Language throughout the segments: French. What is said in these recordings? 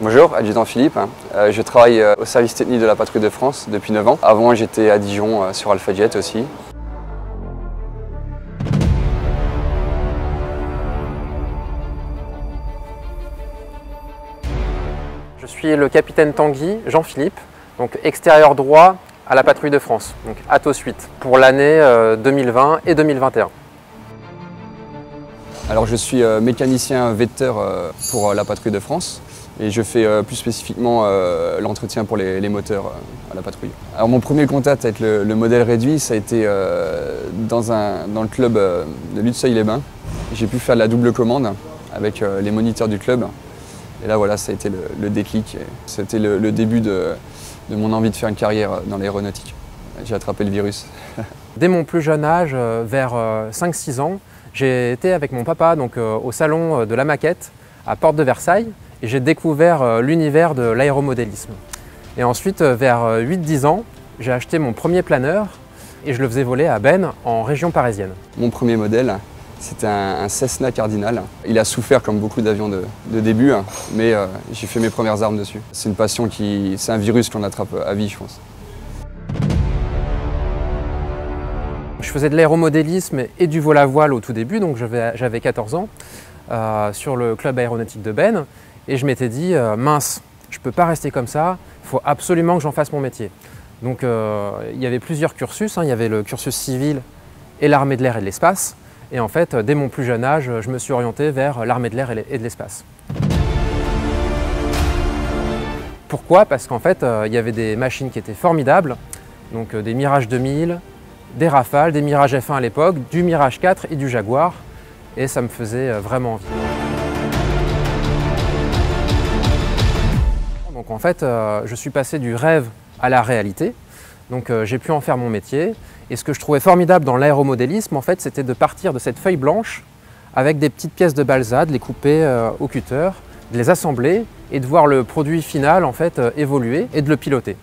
Bonjour, adjudant Philippe. Je travaille au service technique de la patrouille de France depuis 9 ans. Avant, j'étais à Dijon sur Alpha Jet aussi. Je suis le capitaine Tanguy, Jean-Philippe, donc extérieur droit à la patrouille de France, donc ATO Suite, pour l'année 2020 et 2021. Alors je suis mécanicien vecteur pour la patrouille de France. Et je fais plus spécifiquement l'entretien pour les moteurs à la patrouille. Alors mon premier contact avec le modèle réduit, ça a été dans le club de Lutzeuil-les-Bains. J'ai pu faire de la double commande avec les moniteurs du club. Et là voilà, ça a été le déclic. C'était le début de mon envie de faire une carrière dans l'aéronautique. J'ai attrapé le virus. Dès mon plus jeune âge, vers 5-6 ans, j'ai été avec mon papa donc, au salon de la maquette à Porte de Versailles. Et j'ai découvert l'univers de l'aéromodélisme. Et ensuite, vers 8-10 ans, j'ai acheté mon premier planeur et je le faisais voler à Bennes, en région parisienne. Mon premier modèle, c'était un Cessna Cardinal. Il a souffert comme beaucoup d'avions de début, mais j'ai fait mes premières armes dessus. C'est une passion c'est un virus qu'on attrape à vie, je pense. Je faisais de l'aéromodélisme et du vol à voile au tout début, donc j'avais 14 ans, sur le club aéronautique de Bennes. Et je m'étais dit, mince, je ne peux pas rester comme ça, il faut absolument que j'en fasse mon métier. Donc il y avait plusieurs cursus, il y avait le cursus civil et l'armée de l'air et de l'espace. Et en fait, dès mon plus jeune âge, je me suis orienté vers l'armée de l'air et de l'espace. Pourquoi? Parce qu'en fait, il y avait des machines qui étaient formidables, donc des Mirage 2000, des Rafales, des Mirage F1 à l'époque, du Mirage 4 et du Jaguar. Et ça me faisait vraiment envie. Donc en fait, je suis passé du rêve à la réalité. Donc j'ai pu en faire mon métier. Et ce que je trouvais formidable dans l'aéromodélisme, en fait, c'était de partir de cette feuille blanche avec des petites pièces de balsa, de les couper au cutter, de les assembler et de voir le produit final en fait évoluer et de le piloter.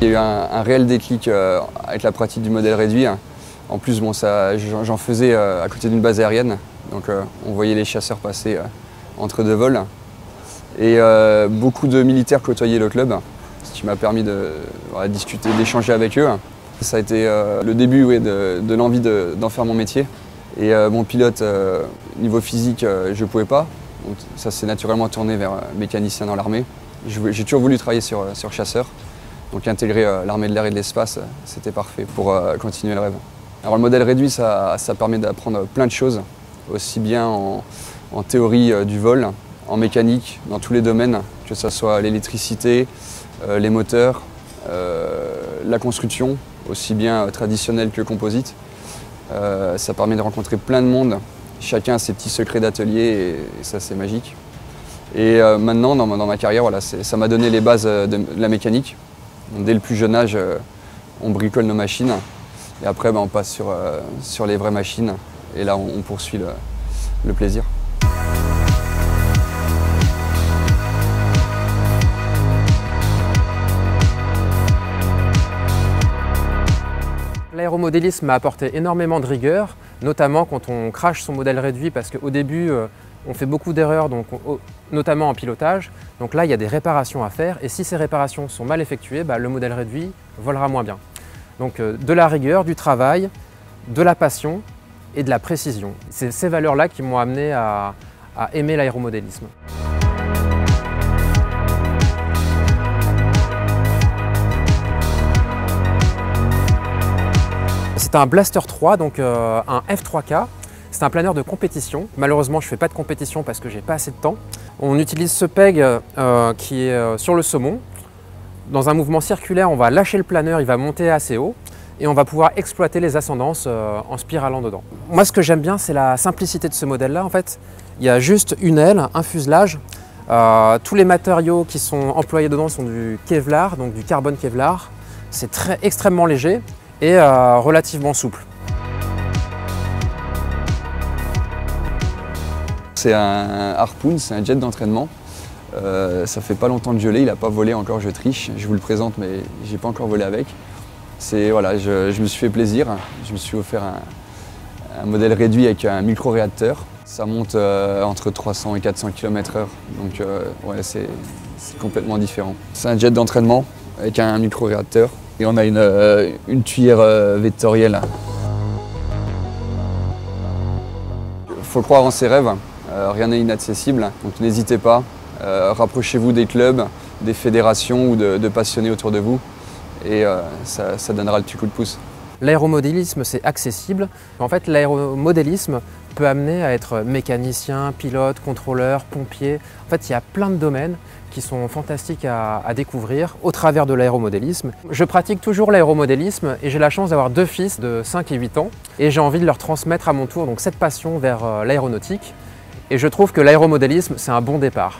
Il y a eu un réel déclic avec la pratique du modèle réduit. En plus, bon, j'en faisais à côté d'une base aérienne, donc on voyait les chasseurs passer entre deux vols. Et beaucoup de militaires côtoyaient le club, ce qui m'a permis de discuter, d'échanger avec eux. Ça a été le début de l'envie d'en faire mon métier. Et mon pilote, niveau physique, je ne pouvais pas. Donc, ça s'est naturellement tourné vers mécanicien dans l'armée. J'ai toujours voulu travailler sur chasseur. Donc intégrer l'armée de l'air et de l'espace, c'était parfait pour continuer le rêve. Alors le modèle réduit, ça permet d'apprendre plein de choses, aussi bien en théorie du vol, en mécanique, dans tous les domaines, que ce soit l'électricité, les moteurs, la construction, aussi bien traditionnelle que composite. Ça permet de rencontrer plein de monde, chacun a ses petits secrets d'atelier et ça c'est magique. Et maintenant, dans ma carrière, voilà, ça m'a donné les bases de la mécanique. Dès le plus jeune âge, on bricole nos machines et après on passe sur les vraies machines et là on poursuit le plaisir. L'aéromodélisme m'a apporté énormément de rigueur, notamment quand on crache son modèle réduit parce qu'au début on fait beaucoup d'erreurs, notamment en pilotage. Donc là, il y a des réparations à faire et si ces réparations sont mal effectuées, le modèle réduit volera moins bien. Donc de la rigueur, du travail, de la passion et de la précision. C'est ces valeurs-là qui m'ont amené à aimer l'aéromodélisme. C'est un Blaster 3, donc un F3K. C'est un planeur de compétition. Malheureusement, je ne fais pas de compétition parce que j'ai pas assez de temps. On utilise ce peg qui est sur le saumon. Dans un mouvement circulaire, on va lâcher le planeur, il va monter assez haut et on va pouvoir exploiter les ascendances en spiralant dedans. Moi, ce que j'aime bien, c'est la simplicité de ce modèle-là. En fait, il y a juste une aile, un fuselage. Tous les matériaux qui sont employés dedans sont du Kevlar, donc du carbone Kevlar. C'est extrêmement léger et relativement souple. C'est un Harpoon, c'est un jet d'entraînement. Ça fait pas longtemps que je l'ai, il n'a pas volé encore, je triche. Je vous le présente, mais j'ai pas encore volé avec. Voilà, je me suis fait plaisir. Je me suis offert un modèle réduit avec un micro-réacteur. Ça monte entre 300 et 400 km/h, donc ouais, c'est complètement différent. C'est un jet d'entraînement avec un micro-réacteur et on a une tuyère vectorielle. Il faut croire en ses rêves, rien n'est inaccessible, donc n'hésitez pas, rapprochez-vous des clubs, des fédérations ou de passionnés autour de vous et ça donnera le petit coup de pouce. L'aéromodélisme, c'est accessible. En fait, l'aéromodélisme peut amener à être mécanicien, pilote, contrôleur, pompier. En fait, il y a plein de domaines qui sont fantastiques à découvrir au travers de l'aéromodélisme. Je pratique toujours l'aéromodélisme et j'ai la chance d'avoir 2 fils de 5 et 8 ans et j'ai envie de leur transmettre à mon tour donc, cette passion vers l'aéronautique. Et je trouve que l'aéromodélisme, c'est un bon départ.